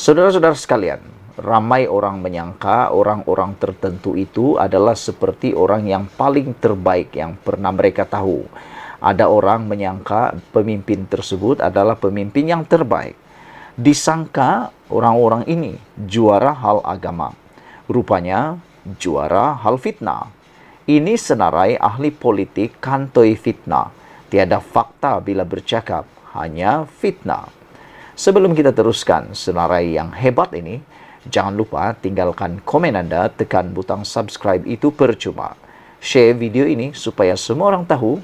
Saudara-saudara sekalian, ramai orang menyangka orang-orang tertentu itu adalah seperti orang yang paling terbaik yang pernah mereka tahu. Ada orang menyangka pemimpin tersebut adalah pemimpin yang terbaik. Disangka orang-orang ini juara hal agama. Rupanya juara hal fitnah. Ini senarai ahli politik kantoi fitnah. Tiada fakta bila bercakap, hanya fitnah. Sebelum kita teruskan senarai yang hebat ini, jangan lupa tinggalkan komen Anda, tekan butang subscribe itu percuma. Share video ini supaya semua orang tahu,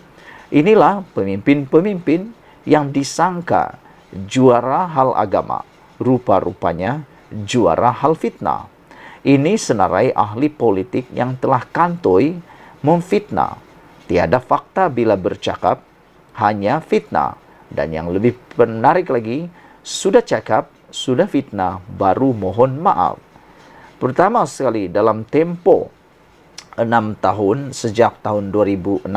inilah pemimpin-pemimpin yang disangka juara hal agama. Rupa-rupanya juara hal fitnah. Ini senarai ahli politik yang telah kantoi memfitnah. Tiada fakta bila bercakap, hanya fitnah. Dan yang lebih menarik lagi, sudah cakap, sudah fitnah, baru mohon maaf. Pertama sekali dalam tempo 6 tahun, sejak tahun 2016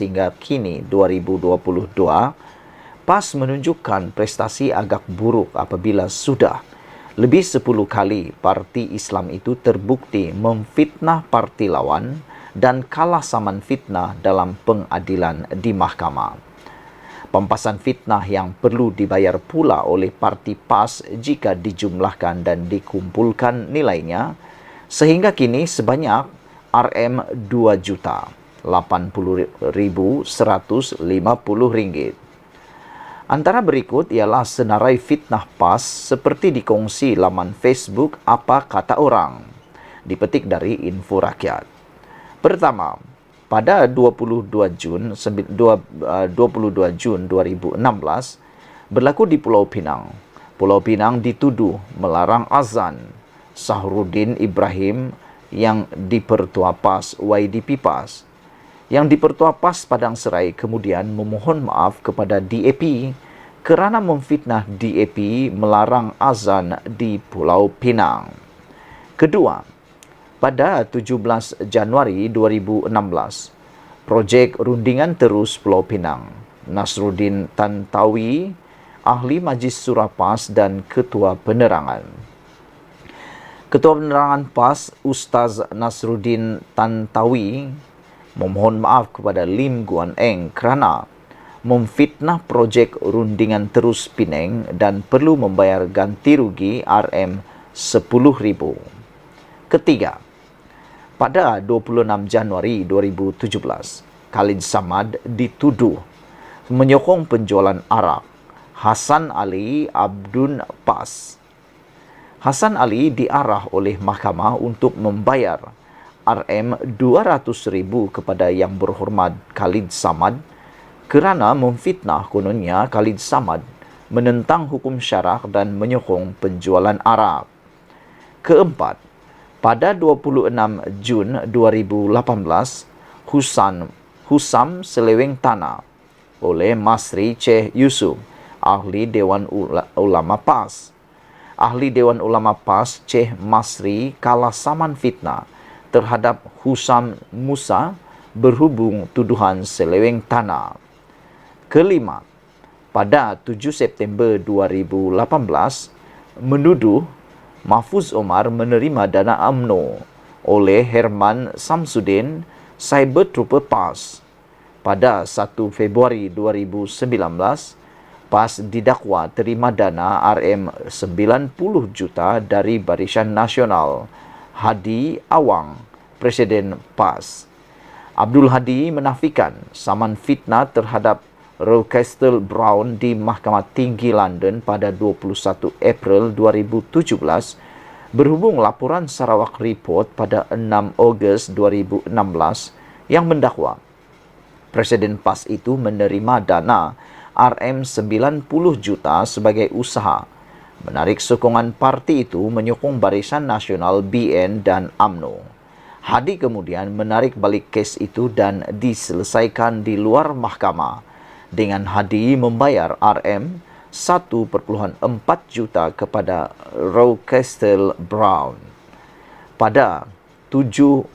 hingga kini 2022, PAS menunjukkan prestasi agak buruk apabila sudah lebih 10 kali parti Islam itu terbukti memfitnah parti lawan dan kalah saman fitnah dalam pengadilan di mahkamah. Pampasan fitnah yang perlu dibayar pula oleh parti PAS jika dijumlahkan dan dikumpulkan nilainya, sehingga kini sebanyak Rp2.080.150. Antara berikut ialah senarai fitnah PAS seperti dikongsi laman Facebook Apa Kata Orang, dipetik dari Info Rakyat. Pertama, pada 22 Jun 2016 berlaku di Pulau Pinang. Pulau Pinang dituduh melarang azan. Sahruddin Ibrahim yang dipertua PAS YDP PAS. Yang dipertua PAS Padang Serai kemudian memohon maaf kepada DAP kerana memfitnah DAP melarang azan di Pulau Pinang. Kedua, pada 17 Januari 2016, projek rundingan terus Pulau Pinang, Nasruddin Tantawi, ahli Majlis Surah PAS dan Ketua Penerangan. Ketua Penerangan PAS Ustaz Nasruddin Tantawi memohon maaf kepada Lim Guan Eng kerana memfitnah projek rundingan terus Penang dan perlu membayar ganti rugi RM10,000. Ketiga, pada 26 Januari 2017, Khalid Samad dituduh menyokong penjualan arak Hasan Ali Abdun PAS. Hasan Ali diarah oleh mahkamah untuk membayar RM200,000 kepada Yang Berhormat Khalid Samad kerana memfitnah kononnya Khalid Samad menentang hukum syarak dan menyokong penjualan arak. Keempat, pada 26 Jun 2018, Husam Seleweng Tanah oleh Masri Ceh Yusuf, ahli Dewan Ulama PAS. Ahli Dewan Ulama PAS Ceh Masri kalah saman fitnah terhadap Husam Musa berhubung tuduhan seleweng tanah. Kelima, pada 7 September 2018, menuduh Mahfuz Omar menerima dana UMNO oleh Herman Samsudin, Cyber Trooper PAS. Pada 1 Februari 2019, PAS didakwa terima dana RM90 juta dari Barisan Nasional Hadi Awang, Presiden PAS. Abdul Hadi menafikan saman fitnah terhadap Rochester Brown di Mahkamah Tinggi London pada 21 April 2017 berhubung laporan Sarawak Report pada 6 Ogos 2016 yang mendakwa Presiden PAS itu menerima dana RM90 juta sebagai usaha menarik sokongan parti itu menyokong Barisan Nasional BN dan UMNO. Hadi kemudian menarik balik kes itu dan diselesaikan di luar mahkamah dengan Hadi membayar RM1.4 juta kepada Rochester Brown. Pada 12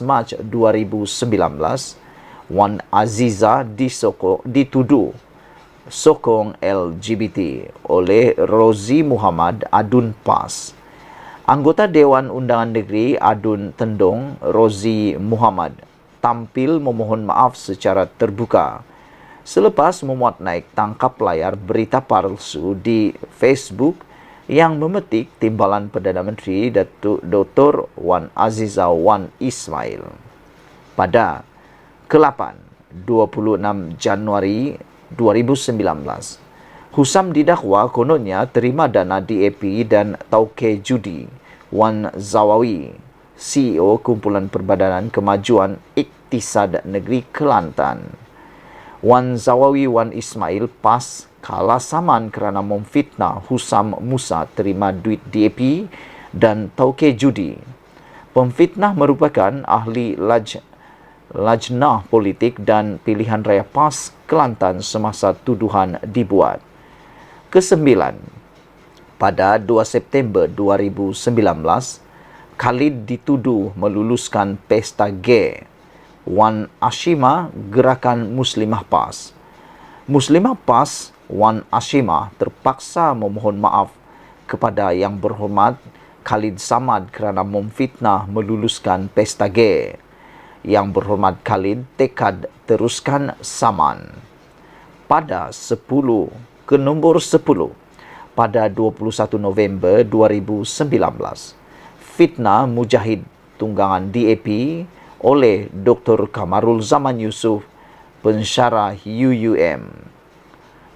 Mac 2019, Wan Aziza dituduh sokong LGBT oleh Rozi Muhammad Adun PAS. Anggota Dewan Undangan Negeri Adun Tendong, Rozi Muhammad, tampil memohon maaf secara terbuka selepas memuat naik tangkap layar berita palsu di Facebook yang memetik timbalan Perdana Menteri Datuk Dr. Wan Azizah Wan Ismail. Pada ke-8, 26 Januari 2019, Husam didakwa kononnya terima dana DAP dan tauke judi Wan Zawawi, CEO Kumpulan Perbadanan Kemajuan Iktisad Negeri Kelantan. Wan Zawawi Wan Ismail PAS kalah saman kerana memfitnah Husam Musa terima duit DAP dan tauke judi. Pemfitnah merupakan ahli Lajnah Politik dan Pilihan Raya PAS Kelantan semasa tuduhan dibuat. Ke-9, pada 2 September 2019, Khalid dituduh meluluskan pesta gay Wan Ashima Gerakan Muslimah PAS. Muslimah PAS Wan Ashima terpaksa memohon maaf kepada Yang Berhormat Khalid Samad kerana memfitnah meluluskan pesta gay. Yang Berhormat Khalid tekad teruskan saman. Pada 10 ke nombor 10, pada 21 November 2019, fitnah Mujahid tunggangan DAP oleh Dr. Kamarul Zaman Yusof, pensyarah UUM.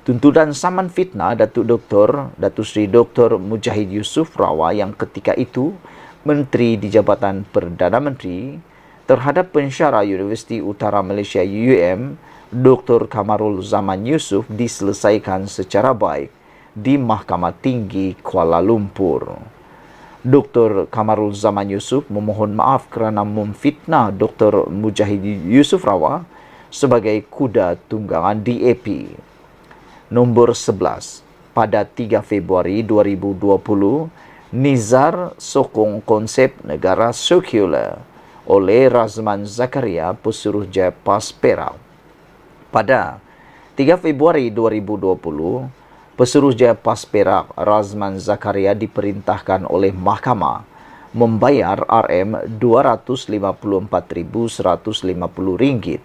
Tuntutan saman fitnah Datuk Sri Dr. Mujahid Yusof Rawa yang ketika itu Menteri di Jabatan Perdana Menteri terhadap pensyarah Universiti Utara Malaysia UUM, Dr. Kamarul Zaman Yusof diselesaikan secara baik di Mahkamah Tinggi Kuala Lumpur. Dr. Kamarul Zaman Yusof memohon maaf kerana memfitnah Dr. Mujahid Yusof Rawa sebagai kuda tunggangan DAP. Nombor 11, pada 3 Februari 2020, Nizar sokong konsep negara sekular oleh Razman Zakaria, Pesuruhjaya PAS Perak. Pada 3 Februari 2020, Pesuruhjaya PAS Perak Razman Zakaria diperintahkan oleh mahkamah membayar RM254,150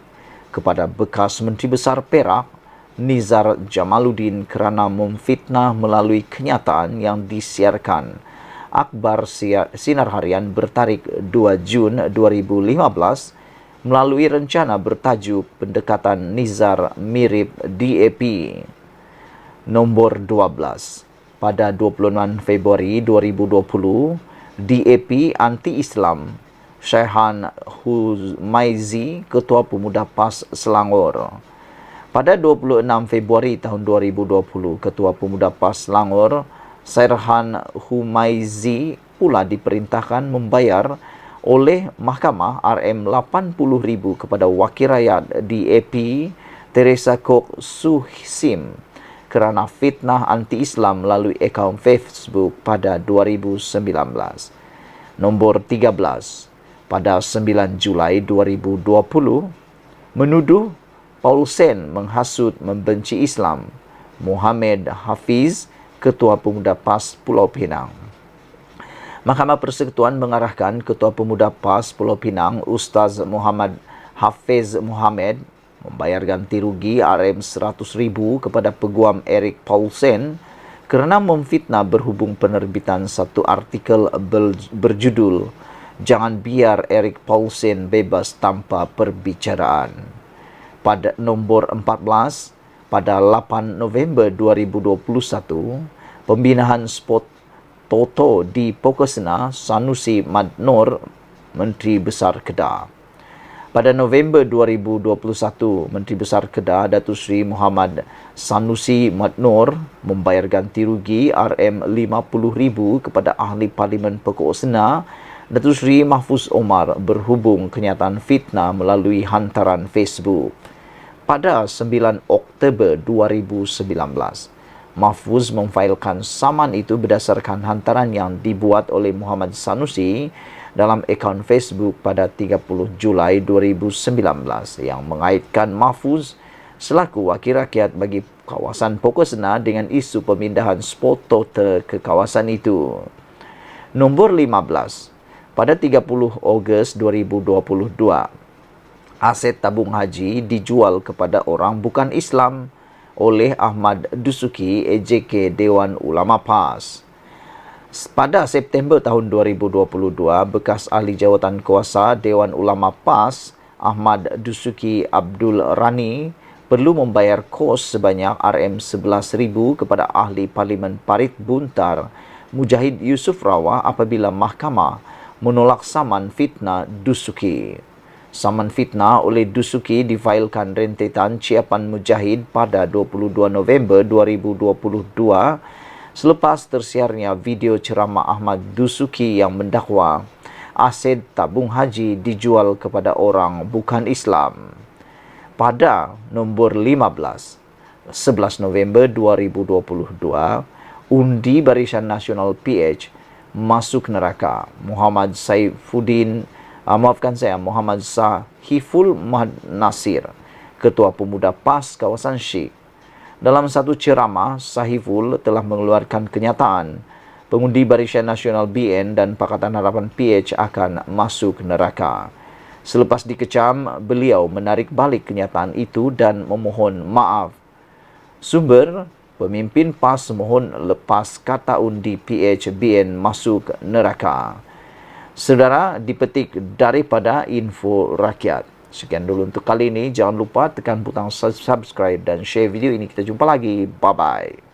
kepada bekas Menteri Besar Perak Nizar Jamaluddin kerana memfitnah melalui kenyataan yang disiarkan akhbar Sinar Harian bertarikh 2 Jun 2015 melalui rencana bertajuk Pendekatan Nizar Mirip DAP. Nombor 12, pada 26 Februari 2020, DAP Anti-Islam Syaihan Humaizi, Ketua Pemuda PAS Selangor. Pada 26 Februari tahun 2020, Ketua Pemuda PAS Selangor Syaihan Humaizi pula diperintahkan membayar oleh mahkamah RM80,000 kepada Wakil Rakyat DAP Teresa Kok Suhsim kerana fitnah anti-Islam melalui akaun Facebook pada 2019. Nombor 13, pada 9 Julai 2020, menuduh Paul Sen menghasut membenci Islam Muhammad Hafiz, Ketua Pemuda PAS Pulau Pinang. Mahkamah Persekutuan mengarahkan Ketua Pemuda PAS Pulau Pinang Ustaz Muhammad Hafiz Muhammad membayar ganti rugi RM100,000 kepada Peguam Eric Paulsen kerana memfitnah berhubung penerbitan satu artikel berjudul "Jangan biar Eric Paulsen bebas tanpa perbicaraan". Pada nombor 14, pada 8 November 2021, pembinaan sport Toto di Pokosena Sanusi Madnor, Menteri Besar Kedah. Pada November 2021, Menteri Besar Kedah Datuk Seri Muhammad Sanusi Madnor membayar ganti rugi RM50,000 kepada Ahli Parlimen Pokosena Datuk Seri Mahfuz Omar berhubung kenyataan fitnah melalui hantaran Facebook. Pada 9 Oktober 2019, Mahfuz memfailkan saman itu berdasarkan hantaran yang dibuat oleh Muhammad Sanusi dalam akaun Facebook pada 30 Julai 2019 yang mengaitkan Mahfuz selaku wakil rakyat bagi kawasan Pokosena dengan isu pemindahan spot total ke kawasan itu. Nombor 15. Pada 30 Ogos 2022, aset tabung haji dijual kepada orang bukan Islam oleh Ahmad Dusuki AJK Dewan Ulama PAS. Pada September tahun 2022, bekas ahli jawatan kuasa Dewan Ulama PAS Ahmad Dusuki Abdul Rani perlu membayar kos sebanyak RM11,000 kepada ahli Parlimen Parit Buntar Mujahid Yusuf Rawah apabila mahkamah menolak saman fitnah Dusuki. Saman fitnah oleh Dusuki difailkan rentetan Ciapan Mujahid pada 22 November 2022 selepas tersiarnya video ceramah Ahmad Dusuki yang mendakwa aset tabung haji dijual kepada orang bukan Islam. Pada nombor 15, 11 November 2022, undi Barisan Nasional PH masuk neraka. Muhammad Sahiful Nasir, Ketua Pemuda PAS kawasan Syekh. Dalam satu ceramah, Sahiful telah mengeluarkan kenyataan pengundi Barisan Nasional BN dan Pakatan Harapan PH akan masuk neraka. Selepas dikecam, beliau menarik balik kenyataan itu dan memohon maaf. Sumber, pemimpin PAS mohon lepas kata undi PH BN masuk neraka. Saudara, dipetik daripada Info Rakyat. Sekian dulu untuk kali ini. Jangan lupa tekan butang subscribe dan share video ini. Kita jumpa lagi. Bye-bye.